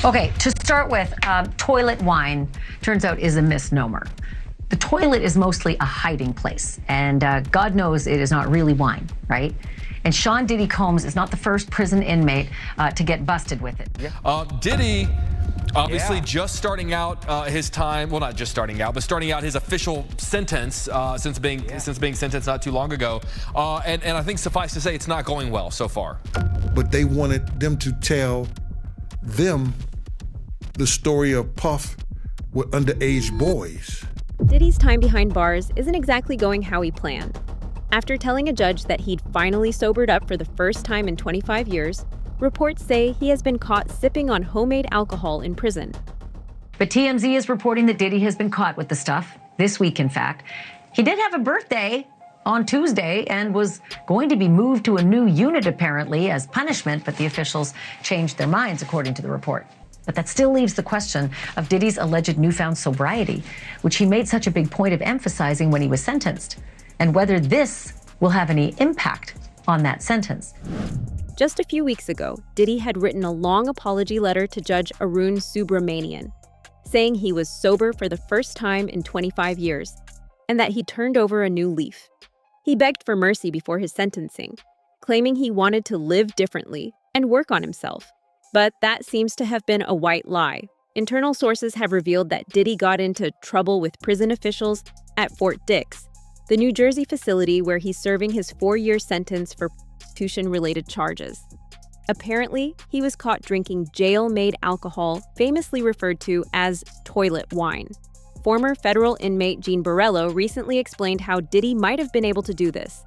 Okay, to start with, toilet wine turns out is a misnomer. The toilet is mostly a hiding place, and God knows it is not really wine, right? And Sean Diddy Combs is not the first prison inmate to get busted with it. Diddy, obviously just starting out his time, well, not just starting out, but starting out his official sentence since being sentenced not too long ago. And I think suffice to say, it's not going well so far. But they wanted them to tell them the story of Puff with underage boys. Diddy's time behind bars isn't exactly going how he planned. After telling a judge that he'd finally sobered up for the first time in 25 years, reports say he has been caught sipping on homemade alcohol in prison. But TMZ is reporting that Diddy has been caught with the stuff, this week in fact. He did have a birthday on Tuesday and was going to be moved to a new unit apparently as punishment, but the officials changed their minds according to the report. But that still leaves the question of Diddy's alleged newfound sobriety, which he made such a big point of emphasizing when he was sentenced, and whether this will have any impact on that sentence. Just a few weeks ago, Diddy had written a long apology letter to Judge Arun Subramanian, saying he was sober for the first time in 25 years, and that he turned over a new leaf. He begged for mercy before his sentencing, claiming he wanted to live differently and work on himself. But that seems to have been a white lie. Internal sources have revealed that Diddy got into trouble with prison officials at Fort Dix, the New Jersey facility where he's serving his 4-year sentence for prostitution-related charges. Apparently, he was caught drinking jail-made alcohol, famously referred to as toilet wine. Former federal inmate Gene Borello recently explained how Diddy might have been able to do this.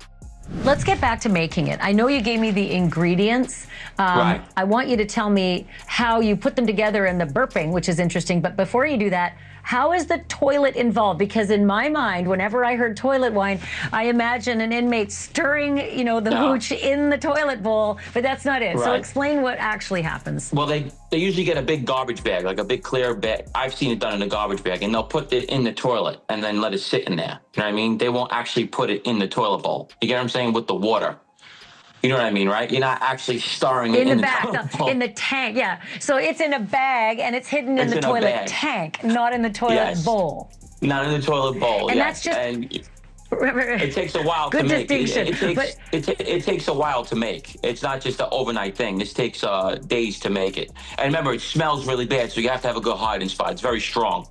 Let's get back to making it. I know you gave me the ingredients. Right. I want you to tell me how you put them together in the burping, which is interesting. But before you do that, how is the toilet involved? Because in my mind, whenever I heard toilet wine, I imagine an inmate stirring, the hooch in the toilet bowl, but that's not it. Right. So explain what actually happens. Well, they usually get a big garbage bag, like a big clear bag. I've seen it done in a garbage bag, and they'll put it in the toilet and then let it sit in there. You know what I mean? They won't actually put it in the toilet bowl. You get what I'm saying? With the water. You know what I mean, right? You're not actually stirring it in the toilet bowl. In the tank, yeah. So it's in a bag and it's hidden in the toilet tank, not in the toilet bowl. Not in the toilet bowl, and that's just... It takes a while to make. It takes a while to make. It's not just an overnight thing. This takes days to make it. And remember, it smells really bad, so you have to have a good hiding spot. It's very strong.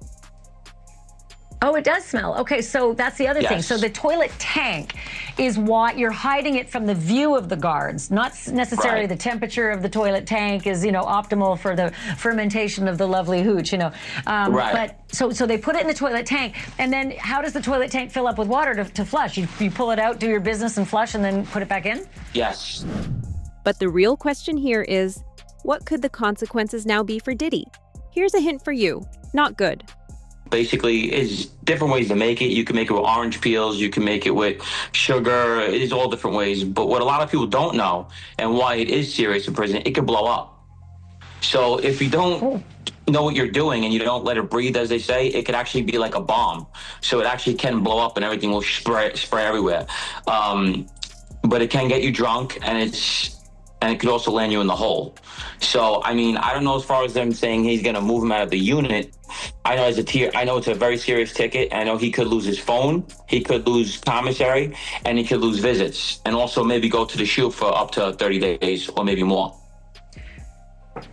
Oh, it does smell. Okay, so that's the other thing. So the toilet tank is what you're hiding it from the view of the guards, not necessarily the temperature of the toilet tank is, optimal for the fermentation of the lovely hooch, But so they put it in the toilet tank, and then how does the toilet tank fill up with water to flush? You pull it out, do your business, and flush, and then put it back in? Yes. But the real question here is, what could the consequences now be for Diddy? Here's a hint for you. Not good. Basically, is different ways to make it. You can make it with orange peels. You can make it with sugar. It is all different ways. But what a lot of people don't know, and why it is serious in prison, it can blow up. So if you don't know what you're doing and you don't let it breathe, as they say, it could actually be like a bomb. So it actually can blow up and everything will spray everywhere. But it can get you drunk, and it could also land you in the hole. So, I mean, I don't know as far as them saying he's going to move him out of the unit. I know it's a very serious ticket. I know he could lose his phone, he could lose commissary, and he could lose visits, and also maybe go to the SHU for up to 30 days or maybe more.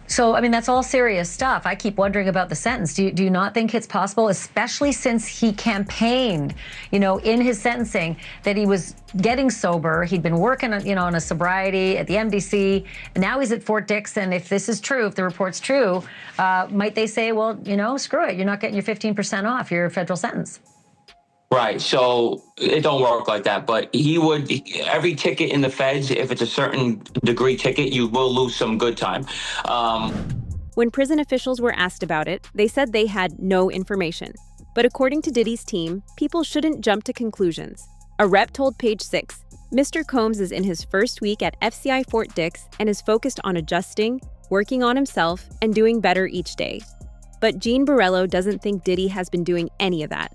So, I mean, that's all serious stuff. I keep wondering about the sentence. Do you not think it's possible, especially since he campaigned, in his sentencing, that he was getting sober? He'd been working, on a sobriety at the MDC, and now he's at Fort Dix. And if this is true, if the report's true, might they say, well, screw it, you're not getting your 15% off your federal sentence? Right. So it don't work like that. But every ticket in the feds, if it's a certain degree ticket, you will lose some good time. When prison officials were asked about it, they said they had no information. But according to Diddy's team, people shouldn't jump to conclusions. A rep told Page 6, Mr. Combs is in his first week at FCI Fort Dix and is focused on adjusting, working on himself, and doing better each day. But Gene Borello doesn't think Diddy has been doing any of that.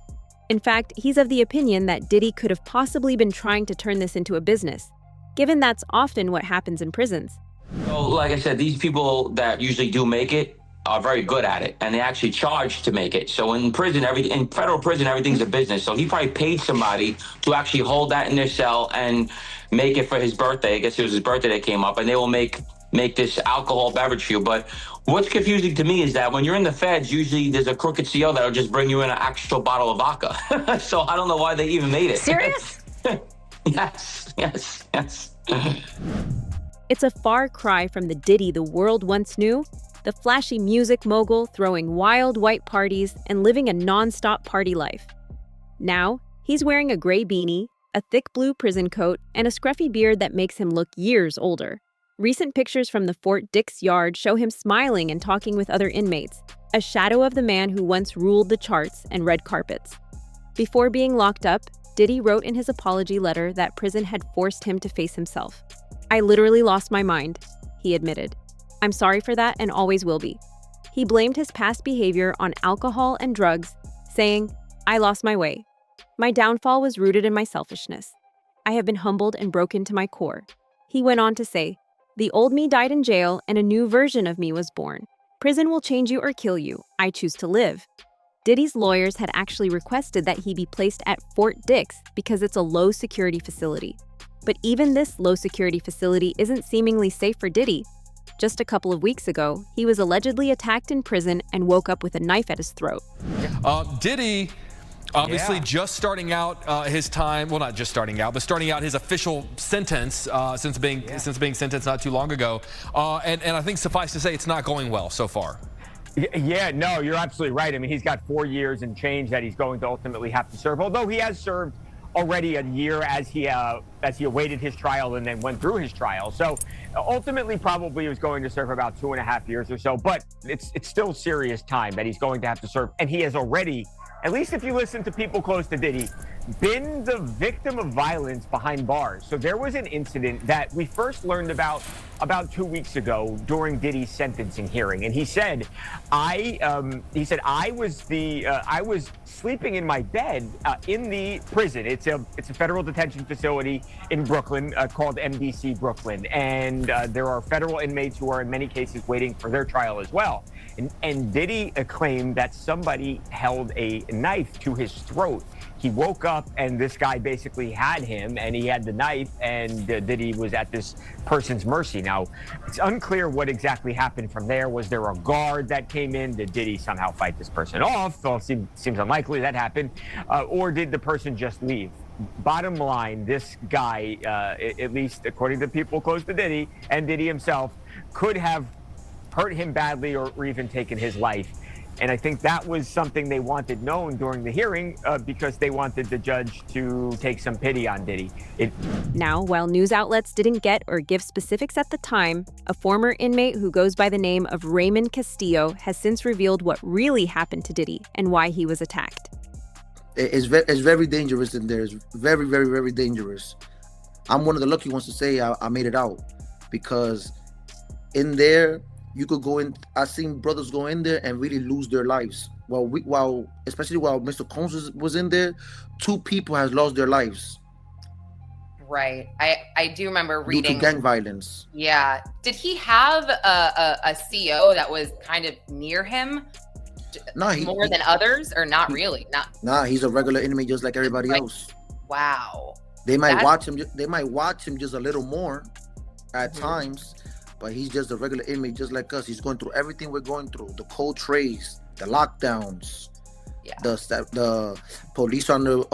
In fact, he's of the opinion that Diddy could have possibly been trying to turn this into a business, given that's often what happens in prisons. So, like I said, these people that usually do make it, are very good at it, and they actually charge to make it. So in prison, in federal prison, everything's a business. So he probably paid somebody to actually hold that in their cell and make it for his birthday. I guess it was his birthday that came up, and they will make this alcohol beverage for you. But what's confusing to me is that when you're in the feds, usually there's a crooked CO that'll just bring you in an actual bottle of vodka. So I don't know why they even made it. Serious? Yes. It's a far cry from the Diddy the world once knew, the flashy music mogul throwing wild white parties and living a non-stop party life. Now, he's wearing a gray beanie, a thick blue prison coat, and a scruffy beard that makes him look years older. Recent pictures from the Fort Dix yard show him smiling and talking with other inmates, a shadow of the man who once ruled the charts and red carpets. Before being locked up, Diddy wrote in his apology letter that prison had forced him to face himself. "I literally lost my mind," he admitted. "I'm sorry for that and always will be." He blamed his past behavior on alcohol and drugs, saying, "I lost my way. My downfall was rooted in my selfishness. I have been humbled and broken to my core." He went on to say, "The old me died in jail and a new version of me was born. Prison will change you or kill you. I choose to live." Diddy's lawyers had actually requested that he be placed at Fort Dix because it's a low-security facility. But even this low-security facility isn't seemingly safe for Diddy. Just a couple of weeks ago, he was allegedly attacked in prison and woke up with a knife at his throat. Diddy, obviously just starting out his time, well, not just starting out, but starting out his official sentence since being sentenced not too long ago. And I think suffice to say, it's not going well so far. Yeah, no, you're absolutely right. I mean, he's got 4 years and change that he's going to ultimately have to serve, although he has served already a year as he awaited his trial and then went through his trial. So ultimately, probably he was going to serve about 2.5 years or so, but it's still serious time that he's going to have to serve. And he has already, at least if you listen to people close to Diddy, been the victim of violence behind bars. So there was an incident that we first learned about 2 weeks ago during Diddy's sentencing hearing, and he said, I was sleeping in my bed in the prison. It's a federal detention facility in Brooklyn called MDC Brooklyn, and there are federal inmates who are in many cases waiting for their trial as well. And Diddy claimed that somebody held a knife to his throat. He woke up and this guy basically had him and he had the knife, and Diddy was at this person's mercy. Now, it's unclear what exactly happened from there. Was there a guard that came in? Did Diddy somehow fight this person off? Well, it seems unlikely that happened. Or did the person just leave? Bottom line, this guy, at least according to people close to Diddy and Diddy himself, could have hurt him badly or even taken his life. And I think that was something they wanted known during the hearing because they wanted the judge to take some pity on Diddy. Now, while news outlets didn't get or give specifics at the time, a former inmate who goes by the name of Raymond Castillo has since revealed what really happened to Diddy and why he was attacked. It's very dangerous in there. It's very, very, very dangerous. I'm one of the lucky ones to say I made it out, because in there, you could go in. I've seen brothers go in there and really lose their lives. Especially while Mr. Combs was in there, 2 people has lost their lives. Right. I do remember reading. Due to gang violence. Yeah. Did he have a CO that was kind of near him? More than others, or not really? Nah, he's a regular inmate just like everybody else. Wow. They might watch him. They might watch him just a little more at times. But he's just a regular inmate, just like us. He's going through everything we're going through: the cold trays, the lockdowns, the police on the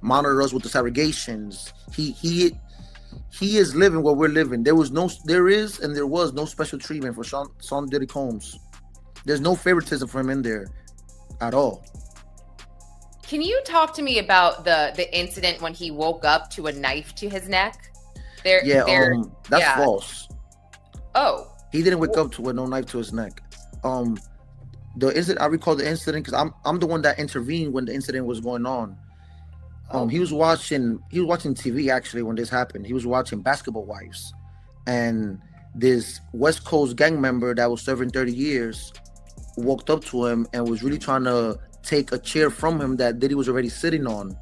monitor us with the segregations. He is living what we're living. There was no special treatment for Sean Diddy Combs. There's no favoritism for him in there at all. Can you talk to me about the incident when he woke up to a knife to his neck? That's false. Oh, he didn't wake up to no knife to his neck. The incident, I recall the incident because I'm the one that intervened when the incident was going on. He was watching TV actually when this happened. He was watching Basketball Wives, and this West Coast gang member that was serving 30 years walked up to him and was really trying to take a chair from him that Diddy was already sitting on.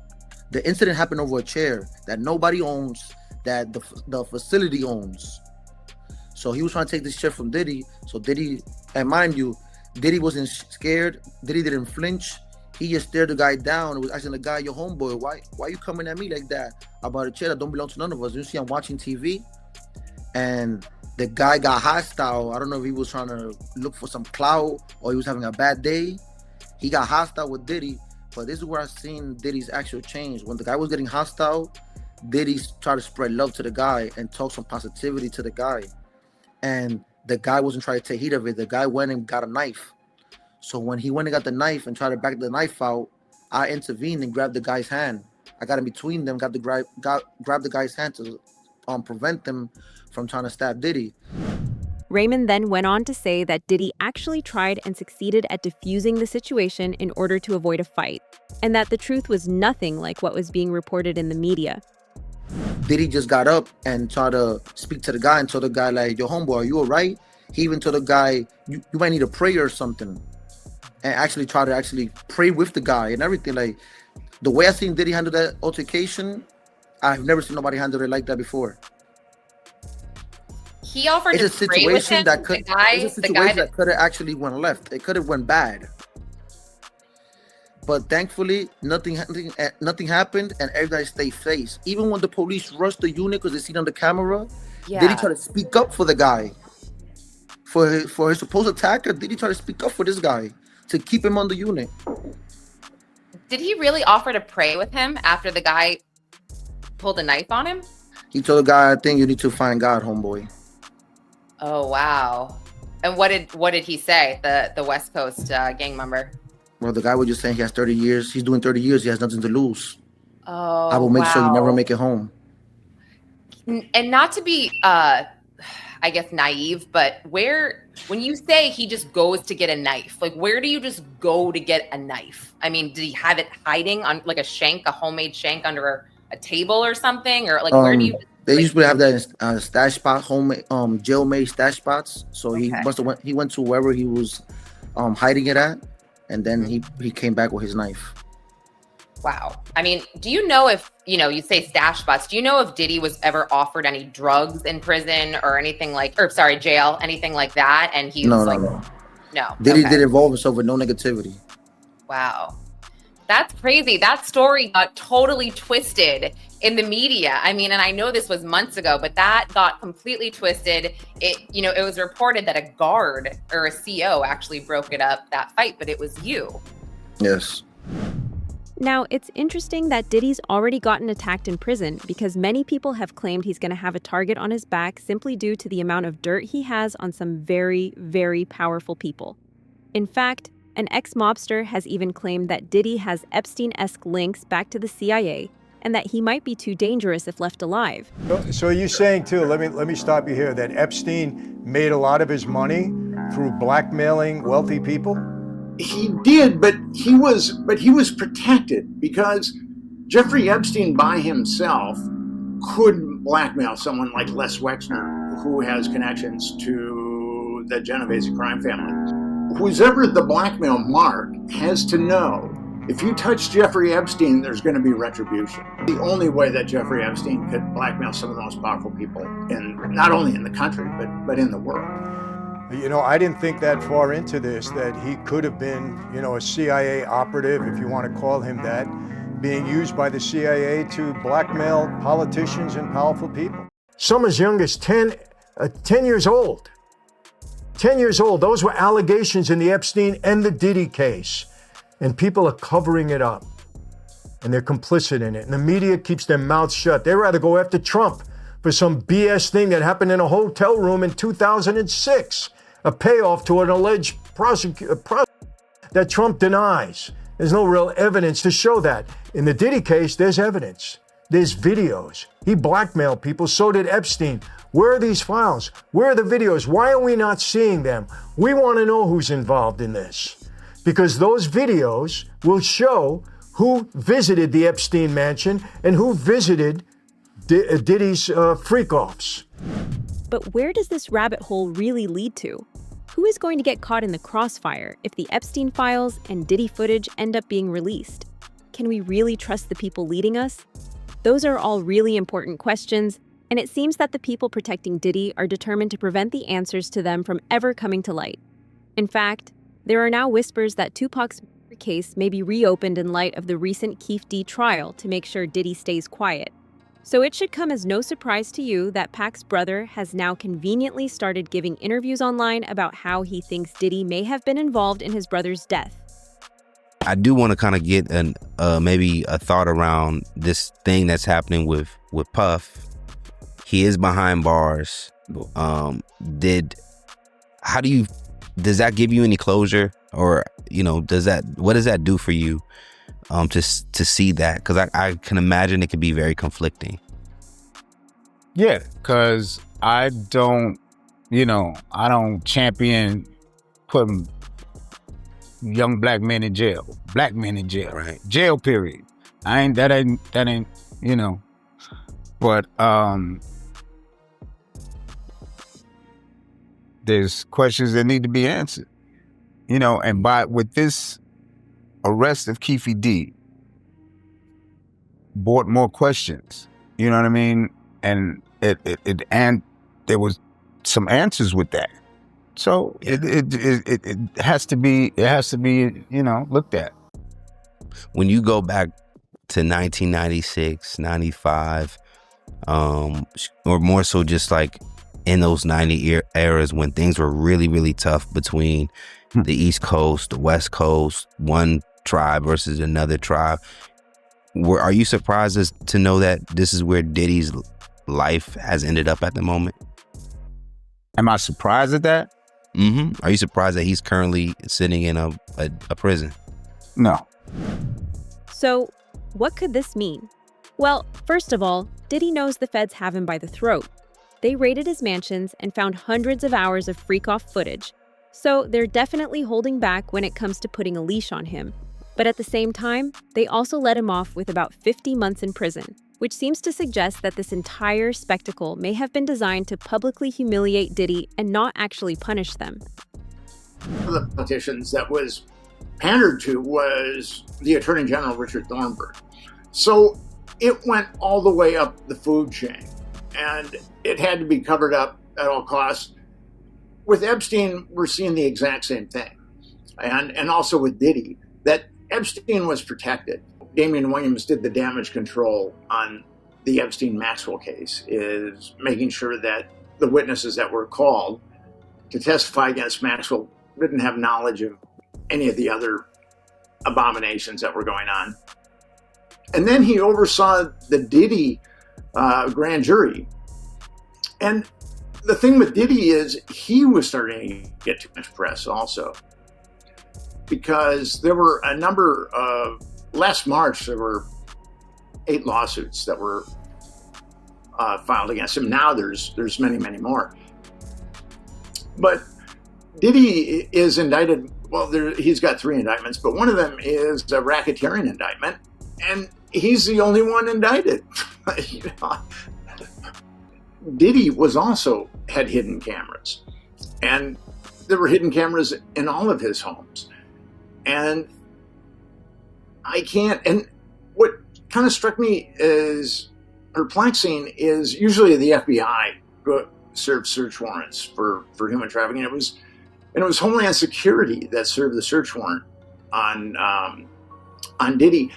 The incident happened over a chair that nobody owns, that the facility owns. So he was trying to take this chair from Diddy. So Diddy, and mind you, Diddy wasn't scared. Diddy didn't flinch. He just stared the guy down and was asking the guy, "Your homeboy, why you coming at me like that about a chair that don't belong to none of us? You see, I'm watching TV." And the guy got hostile. I don't know if he was trying to look for some clout or he was having a bad day. He got hostile with Diddy. But this is where I've seen Diddy's actual change. When the guy was getting hostile, Diddy tried to spread love to the guy and talk some positivity to the guy. And the guy wasn't trying to take heat of it. The guy went and got a knife. So when he went and got the knife and tried to back the knife out, I intervened and grabbed the guy's hand. I got in between them, grabbed the guy's hand to prevent them from trying to stab Diddy. Raymond then went on to say that Diddy actually tried and succeeded at diffusing the situation in order to avoid a fight, and that the truth was nothing like what was being reported in the media. Diddy just got up and tried to speak to the guy and told the guy, like, "Yo, homeboy, are you all right?" He even told the guy, you might need a prayer or something. And actually try to pray with the guy and everything. Like, the way I seen Diddy handle that altercation, I've never seen nobody handle it like that before. He offered it's to pray with him. That could have actually went left. It could have went bad. But thankfully, nothing happened, and everybody stayed safe. Even when the police rushed the unit because they seen on the camera, Diddy tried to speak up for the guy. For his supposed attacker, Diddy tried to speak up for this guy to keep him on the unit. Did he really offer to pray with him after the guy pulled a knife on him? He told the guy, "I think you need to find God, homeboy." Oh, wow. And what did he say, the West Coast gang member? Well, the guy was just saying he has 30 years. He's doing 30 years. He has nothing to lose. Oh, I will make sure you never make it home. And not to be, I guess, naive, but when you say he just goes to get a knife, like, where do you just go to get a knife? I mean, did he have it hiding on like a homemade shank under a table or something? Or like, where do you... They usually have that stash spot, jail-made stash spots. So he went to wherever he was hiding it at, and then he came back with his knife. Wow. I mean, do you know if, you say stash spots, do you know if Diddy was ever offered any drugs in prison or anything jail, anything like that? And he was no. Diddy did involve himself with no negativity. Wow. That's crazy. That story got totally twisted in the media. I mean, and I know this was months ago, but that got completely twisted. It was reported that a guard or a CO actually broke it up, that fight, but it was you. Yes. Now, it's interesting that Diddy's already gotten attacked in prison because many people have claimed he's going to have a target on his back simply due to the amount of dirt he has on some very, very powerful people. In fact, an ex-mobster has even claimed that Diddy has Epstein-esque links back to the CIA and that he might be too dangerous if left alive. So you're saying, too, let me stop you here, that Epstein made a lot of his money through blackmailing wealthy people? He did, but he was protected because Jeffrey Epstein by himself couldn't blackmail someone like Les Wexner, who has connections to the Genovese crime family. Who's ever the blackmail mark has to know, if you touch Jeffrey Epstein, there's going to be retribution. The only way that Jeffrey Epstein could blackmail some of the most powerful people, not only in the country, but in the world. I didn't think that far into this, that he could have been, a CIA operative, if you want to call him that, being used by the CIA to blackmail politicians and powerful people. Some as young as 10 years old. 10 years old. Those were allegations in the Epstein and the Diddy case. And people are covering it up. And they're complicit in it. And the media keeps their mouths shut. They'd rather go after Trump for some BS thing that happened in a hotel room in 2006. A payoff to an alleged that Trump denies. There's no real evidence to show that. In the Diddy case, there's evidence. There's videos. He blackmailed people. So did Epstein. Where are these files? Where are the videos? Why are we not seeing them? We want to know who's involved in this. Because those videos will show who visited the Epstein mansion and who visited Diddy's freak-offs. But where does this rabbit hole really lead to? Who is going to get caught in the crossfire if the Epstein files and Diddy footage end up being released? Can we really trust the people leading us? Those are all really important questions, and it seems that the people protecting Diddy are determined to prevent the answers to them from ever coming to light. In fact, There are now whispers that Tupac's case may be reopened in light of the recent Keefe D trial to make sure Diddy stays quiet. So it should come as no surprise to you that Pac's brother has now conveniently started giving interviews online about how he thinks Diddy may have been involved in his brother's death. I do want to kind of get maybe a thought around this thing that's happening with Puff. He is behind bars. Does that give you any closure, or what does that do for you to see that? Because I can imagine it could be very conflicting. Yeah, because I don't champion putting young black men in jail. Right. Jail, period. That ain't but there's questions that need to be answered. And with this arrest of Keefe D brought more questions. You know what I mean? And and there was some answers with that. So it has to be looked at. When you go back to 1996, 95, or more so just like in those 90 eras when things were really, really tough between the East Coast, the West Coast, one tribe versus another tribe, are you surprised to know that this is where Diddy's life has ended up at the moment? Am I surprised at that? Mm-hmm. Are you surprised that he's currently sitting in a prison? No. So, what could this mean? Well, first of all, Diddy knows the feds have him by the throat. They raided his mansions and found hundreds of hours of freak-off footage. So they're definitely holding back when it comes to putting a leash on him. But at the same time, they also let him off with about 50 months in prison, which seems to suggest that this entire spectacle may have been designed to publicly humiliate Diddy and not actually punish them. One of the politicians that was pandered to was the Attorney General, Richard Thornburg. So it went all the way up the food chain, and it had to be covered up at all costs. With Epstein, we're seeing the exact same thing. And also with Diddy, that Epstein was protected. Damian Williams did the damage control on the Epstein-Maxwell case, is making sure that the witnesses that were called to testify against Maxwell didn't have knowledge of any of the other abominations that were going on. And then he oversaw the Diddy grand jury. And the thing with Diddy is he was starting to get too much press also, because there were a number of, last March, there were 8 lawsuits that were filed against him. Now there's many, many more. But Diddy is indicted. Well, he's got 3 indictments, but one of them is a racketeering indictment, and he's the only one indicted. Diddy had hidden cameras, and there were hidden cameras in all of his homes. And and what kind of struck me as perplexing is usually the FBI served search warrants for human trafficking. It was Homeland Security that served the search warrant on Diddy.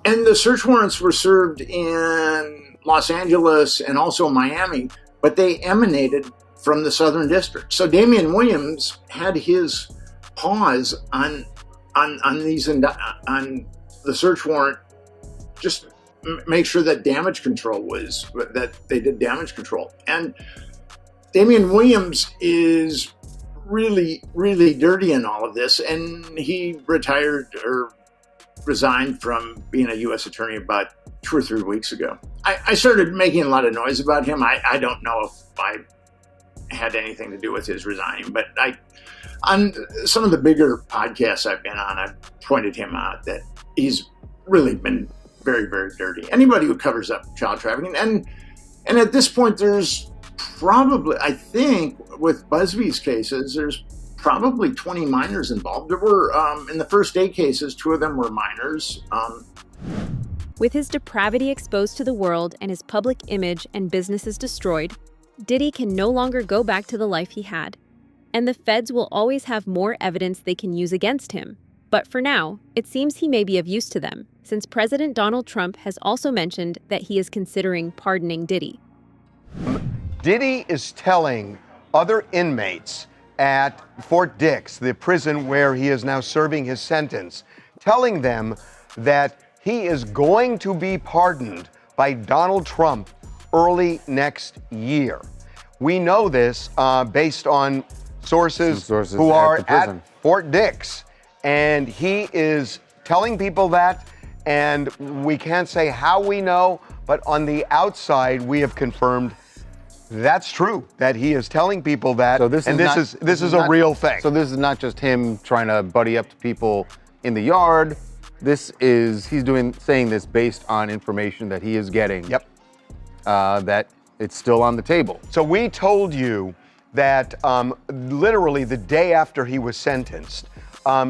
And the search warrants were served in Los Angeles and also Miami, but they emanated from the Southern District. So Damian Williams had his paws on the search warrant, just make sure that that they did damage control. And Damian Williams is really, really dirty in all of this, and he resigned from being a U.S. attorney about 2 or 3 weeks ago. I started making a lot of noise about him. I don't know if I had anything to do with his resigning, but on some of the bigger podcasts I've been on, I've pointed him out that he's really been very, very dirty. Anybody who covers up child trafficking, and at this point, there's probably, I think, with Busby's cases, there's probably 20 minors involved. There were, in the first 8 cases, 2 of them were minors. With his depravity exposed to the world and his public image and businesses destroyed, Diddy can no longer go back to the life he had. and the feds will always have more evidence they can use against him. But for now, it seems he may be of use to them, since President Donald Trump has also mentioned that he is considering pardoning Diddy. Diddy is telling other inmates at Fort Dix, the prison where he is now serving his sentence, telling them that he is going to be pardoned by Donald Trump early next year. We know this based on sources who are at Fort Dix. And he is telling people that, and we can't say how we know, but on the outside, we have confirmed that's true, that he is telling people that, so this is a real thing. So this is not just him trying to buddy up to people in the yard. He's saying this based on information that he is getting. Yep. That it's still on the table. So we told you that literally the day after he was sentenced,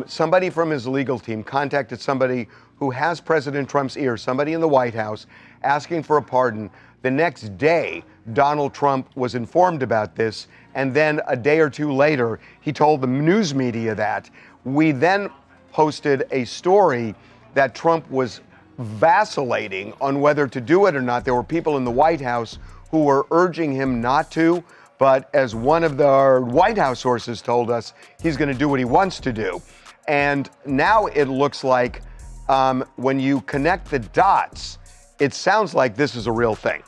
somebody from his legal team contacted somebody who has President Trump's ear, somebody in the White House, asking for a pardon. The next day, Donald Trump was informed about this, and then a day or two later, he told the news media that. We then posted a story that Trump was vacillating on whether to do it or not. There were people in the White House who were urging him not to, but as one of the White House sources told us, he's going to do what he wants to do. And now it looks like when you connect the dots, it sounds like this is a real thing.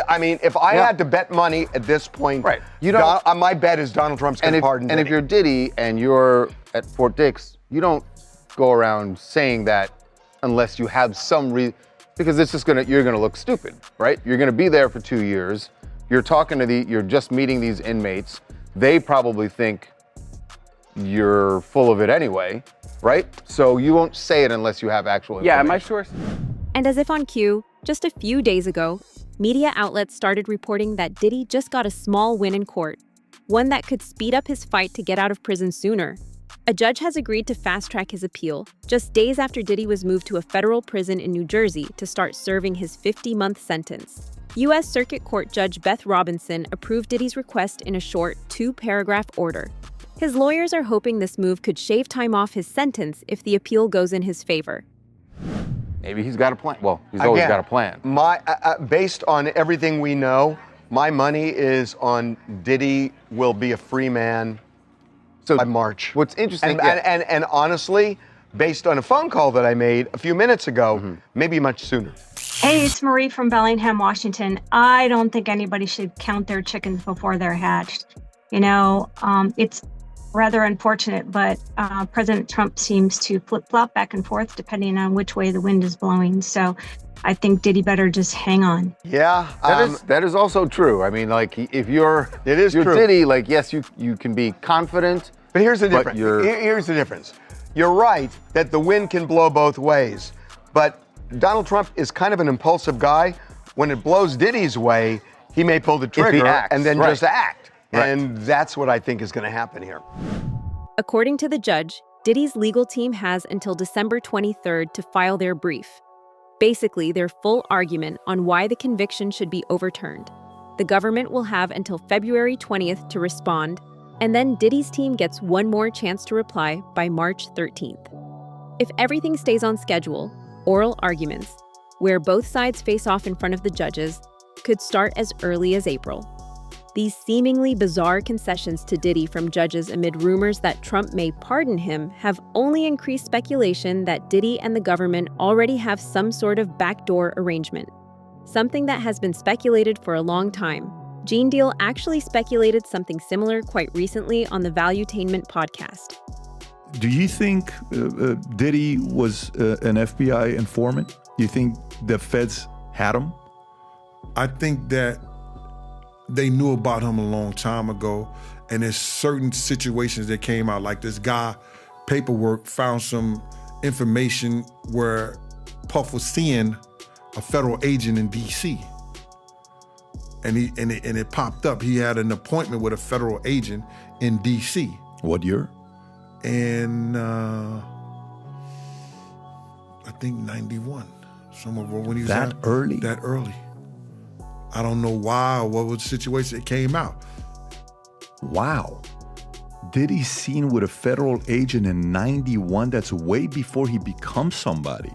I mean, if I had to bet money at this point, right? My bet is Donald Trump's going to pardon Diddy. And if you're Diddy and you're at Fort Dix, you don't go around saying that unless you have some reason, because it's just you're gonna look stupid, right? You're gonna be there for 2 years. You're you're just meeting these inmates. They probably think you're full of it anyway, right? So you won't say it unless you have actual information. Yeah, am I sure? And as if on cue, just a few days ago, media outlets started reporting that Diddy just got a small win in court, one that could speed up his fight to get out of prison sooner. A judge has agreed to fast-track his appeal just days after Diddy was moved to a federal prison in New Jersey to start serving his 50-month sentence. U.S. Circuit Court Judge Beth Robinson approved Diddy's request in a short 2-paragraph order. His lawyers are hoping this move could shave time off his sentence if the appeal goes in his favor. Maybe he's got a plan. Well, he's always got a plan. Based on everything we know, my money is on Diddy will be a free man by March. What's interesting, and honestly, based on a phone call that I made a few minutes ago, maybe much sooner. Hey, it's Marie from Bellingham, Washington. I don't think anybody should count their chickens before they're hatched. You know, it's rather unfortunate, but President Trump seems to flip-flop back and forth depending on which way the wind is blowing. So I think Diddy better just hang on. Yeah, that is also true. I mean, like, if you're true. Diddy, like, yes, you can be confident. But here's the difference. Here's the difference. You're right that the wind can blow both ways, but Donald Trump is kind of an impulsive guy. When it blows Diddy's way, he may pull the trigger and then just act. Right. And that's what I think is going to happen here. According to the judge, Diddy's legal team has until December 23rd to file their brief. Basically, their full argument on why the conviction should be overturned. The government will have until February 20th to respond, and then Diddy's team gets one more chance to reply by March 13th. If everything stays on schedule, oral arguments, where both sides face off in front of the judges, could start as early as April. These seemingly bizarre concessions to Diddy from judges amid rumors that Trump may pardon him have only increased speculation that Diddy and the government already have some sort of backdoor arrangement, something that has been speculated for a long time. Gene Deal actually speculated something similar quite recently on the Valuetainment podcast. Do you think Diddy was an FBI informant? You think the feds had him? I think that they knew about him a long time ago, and there's certain situations that came out, like this guy, paperwork, found some information where Puff was seeing a federal agent in D.C. And it popped up. He had an appointment with a federal agent in D.C. What year? And I think 91. Somewhere when he was that early. That early. I don't know why or what was the situation. It came out. Wow. Diddy seen with a federal agent in 91? That's way before he becomes somebody.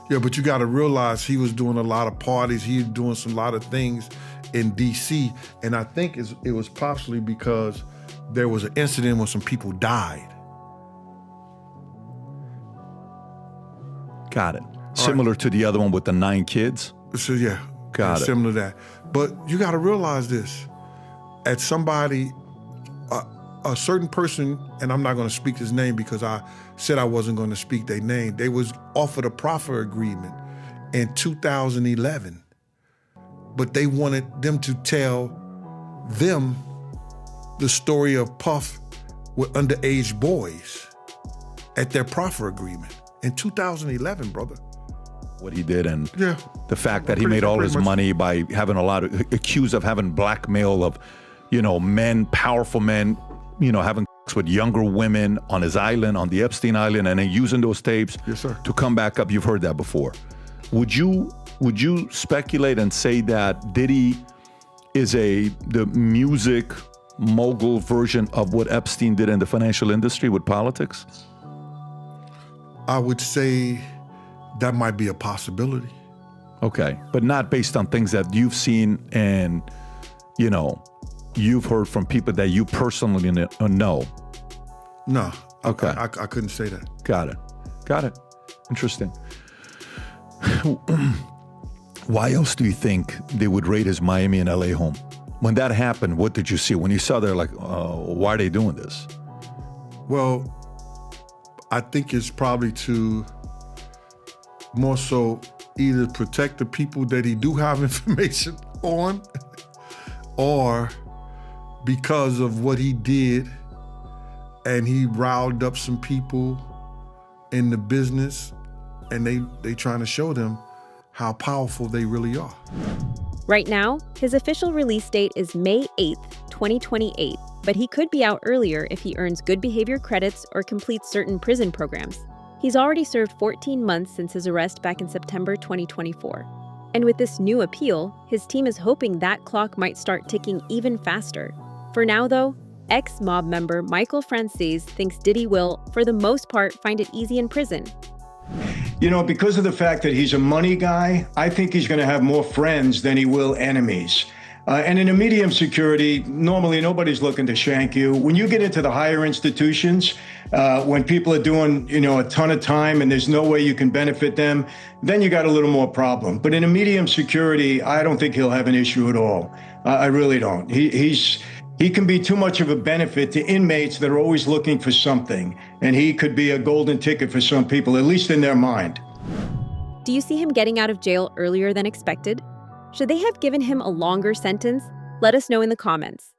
Yeah, but you got to realize he was doing a lot of parties. He was doing some lot of things in D.C. And I think it was possibly because there was an incident when some people died. Got it. Similar to the other one with the 9 kids? So yeah, Got it. Similar to that. But you got to realize this. At somebody, a certain person, and I'm not going to speak his name because I said I wasn't going to speak their name. They was offered a proffer agreement in 2011, but they wanted them to tell them the story of Puff with underage boys at their proffer agreement in 2011, brother. What he did, and yeah, the fact that he made all his money by having a lot of, accused of having blackmail of, men, powerful men, having sex with younger women on his island, on the Epstein Island, and then using those tapes to come back up. You've heard that before. Would you speculate and say that Diddy is the music mogul version of what Epstein did in the financial industry with politics? I would say that might be a possibility. Okay, but not based on things that you've seen and, you've heard from people that you personally know. No. Okay. I couldn't say that. Got it. Interesting. Why else do you think they would raid his Miami and LA home? When that happened, what did you see? When you saw there, like, why are they doing this? Well, I think it's probably to more so either protect the people that he do have information on, or because of what he did, and he riled up some people in the business, and they trying to show them how powerful they really are. Right now, his official release date is May 8th, 2028, but he could be out earlier if he earns good behavior credits or completes certain prison programs. He's already served 14 months since his arrest back in September 2024. And with this new appeal, his team is hoping that clock might start ticking even faster. For now, though, ex-mob member Michael Francis thinks Diddy will, for the most part, find it easy in prison. Because of the fact that he's a money guy, I think he's going to have more friends than he will enemies. And in a medium security, normally nobody's looking to shank you. When you get into the higher institutions, when people are doing, a ton of time and there's no way you can benefit them, then you got a little more problem. But in a medium security, I don't think he'll have an issue at all. I really don't. He can be too much of a benefit to inmates that are always looking for something. And he could be a golden ticket for some people, at least in their mind. Do you see him getting out of jail earlier than expected? Should they have given him a longer sentence? Let us know in the comments.